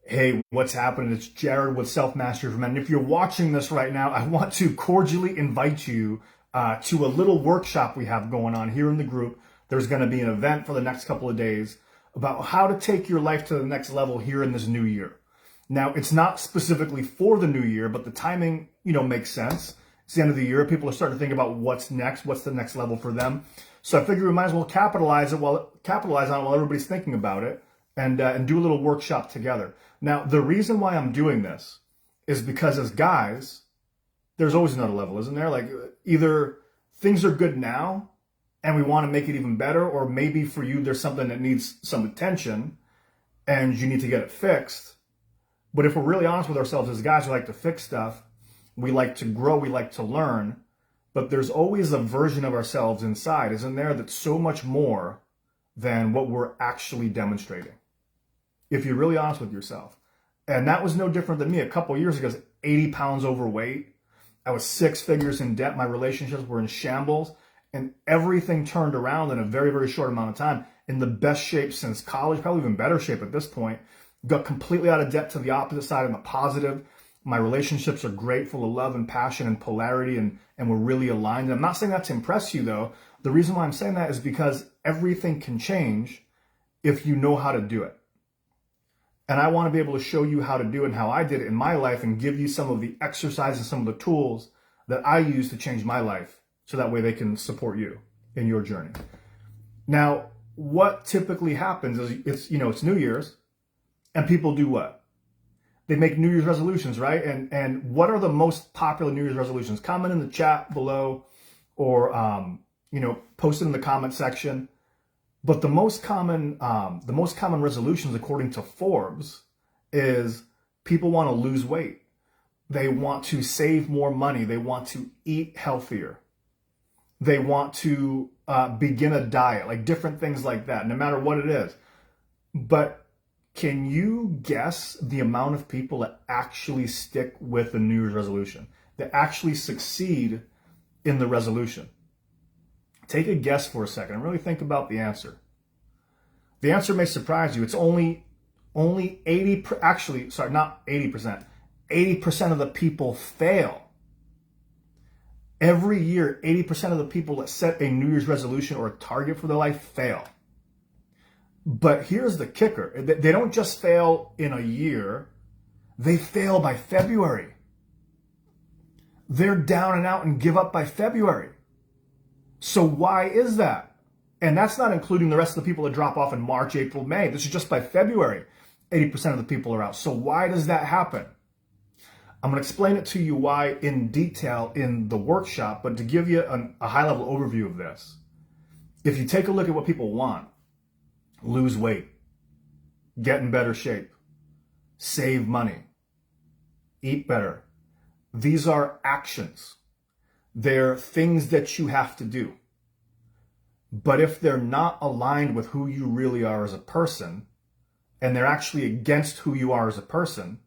Hey, what's happening? It's Jared with Self Mastery for Men. And if you're watching this right now, I want to cordially invite you to a little workshop we have going on here in the group. There's going to be an event for the next couple of days about how to take your life to the next level here in this new year. Now, it's not specifically for the new year, but the timing, makes sense. It's the end of the year. People are starting to think about what's next, what's the next level for them. So I figure we might as well capitalize on it while everybody's thinking about it and do a little workshop together. Now, the reason why I'm doing this is because as guys, there's always another level, isn't there? Like either things are good now and we want to make it even better, or maybe for you, there's something that needs some attention and you need to get it fixed. But if we're really honest with ourselves as guys, we like to fix stuff. We like to grow. We like to learn. But there's always a version of ourselves inside, isn't there, that's so much more than what we're actually demonstrating, if you're really honest with yourself. And that was no different than me. A couple of years ago, I was 80 pounds overweight. I was 6 figures in debt. My relationships were in shambles. And everything turned around in a very, very short amount of time. In the best shape since college, probably even better shape at this point. Got completely out of debt to the opposite side in the positive. My relationships are great, full of love and passion and polarity, and we're really aligned. And I'm not saying that to impress you, though. The reason why I'm saying that is because everything can change if you know how to do it. And I want to be able to show you how to do it and how I did it in my life and give you some of the exercises, some of the tools that I use to change my life so that way they can support you in your journey. Now, what typically happens is it's New Year's and people do what? They make New Year's resolutions, right? And what are the most popular New Year's resolutions? Comment in the chat below or, post it in the comment section. But the most common resolutions, according to Forbes, is people want to lose weight. They want to save more money. They want to eat healthier. They want to begin a diet, like different things like that, no matter what it is. But can you guess the amount of people that actually stick with the New Year's resolution, that actually succeed in the resolution? Take a guess for a second and really think about the answer. The answer may surprise you. It's only 80% of the people fail. Every year, 80% of the people that set a New Year's resolution or a target for their life fail. But here's the kicker. They don't just fail in a year. They fail by February. They're down and out and give up by February. So why is that? And that's not including the rest of the people that drop off in March, April, May. This is just by February. 80% of the people are out. So why does that happen? I'm going to explain it to you why in detail in the workshop, but to give you a high-level overview of this. If you take a look at what people want, lose weight, get in better shape, save money, eat better. These are actions. They're things that you have to do. But if they're not aligned with who you really are as a person, and they're actually against who you are as a person,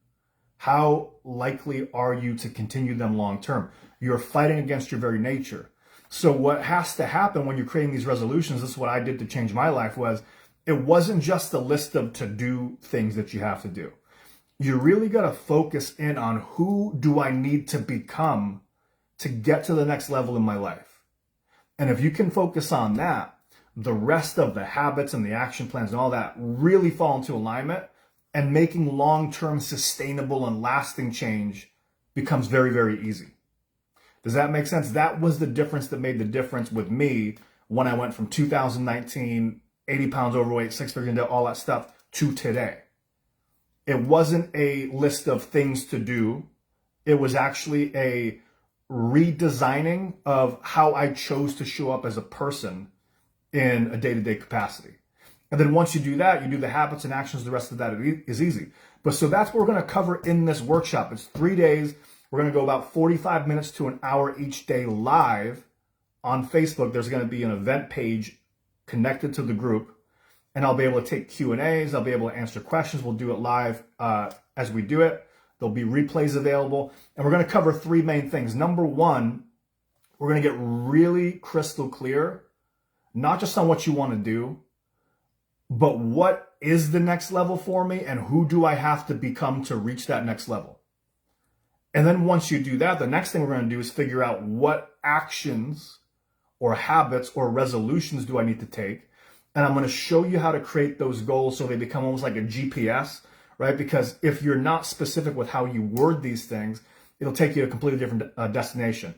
how likely are you to continue them long term? You're fighting against your very nature. So what has to happen when you're creating these resolutions, this is what I did to change my life, was it wasn't just a list of to-do things that you have to do. You really got to focus in on who do I need to become to get to the next level in my life. And if you can focus on that, the rest of the habits and the action plans and all that really fall into alignment, and making long-term sustainable and lasting change becomes very, very easy. Does that make sense? That was the difference that made the difference with me when I went from 2019, 80 pounds overweight, 6 figures in debt, all that stuff, to today. It wasn't a list of things to do. It was actually a redesigning of how I chose to show up as a person in a day-to-day capacity. And then once you do that, you do the habits and actions, the rest of that is easy. But so that's what we're going to cover in this workshop. It's 3 days. We're going to go about 45 minutes to an hour each day live on Facebook. There's going to be an event page connected to the group, and I'll be able to take Q&As. I'll be able to answer questions. We'll do it live as we do it. There'll be replays available, and we're going to cover 3 main things. Number 1, we're going to get really crystal clear, not just on what you want to do, but what is the next level for me and who do I have to become to reach that next level? And then once you do that, the next thing we're going to do is figure out what actions or habits or resolutions do I need to take. And I'm going to show you how to create those goals so they become almost like a GPS, right? Because if you're not specific with how you word these things, it'll take you to a completely different destination.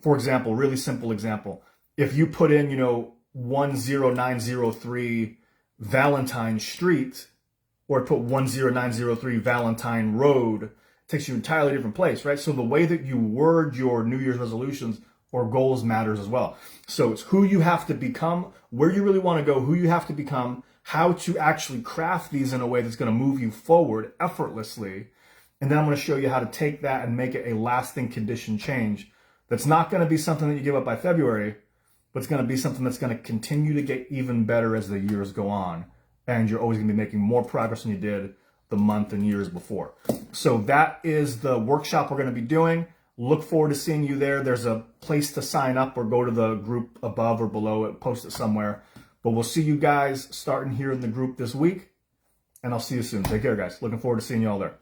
For example, really simple example. If you put in, 10903 Valentine Street, or put 10903 Valentine Road, it takes you an entirely different place, right? So the way that you word your New Year's resolutions or goals matters as well. So it's who you have to become, where you really want to go, who you have to become, how to actually craft these in a way that's going to move you forward effortlessly. And then I'm going to show you how to take that and make it a lasting condition change. That's not going to be something that you give up by February, but it's going to be something that's going to continue to get even better as the years go on. And you're always going to be making more progress than you did the month and years before. So that is the workshop we're going to be doing. Look forward to seeing you there. There's a place to sign up or go to the group above or below it, post it somewhere. But we'll see you guys starting here in the group this week. And I'll see you soon. Take care, guys. Looking forward to seeing you all there.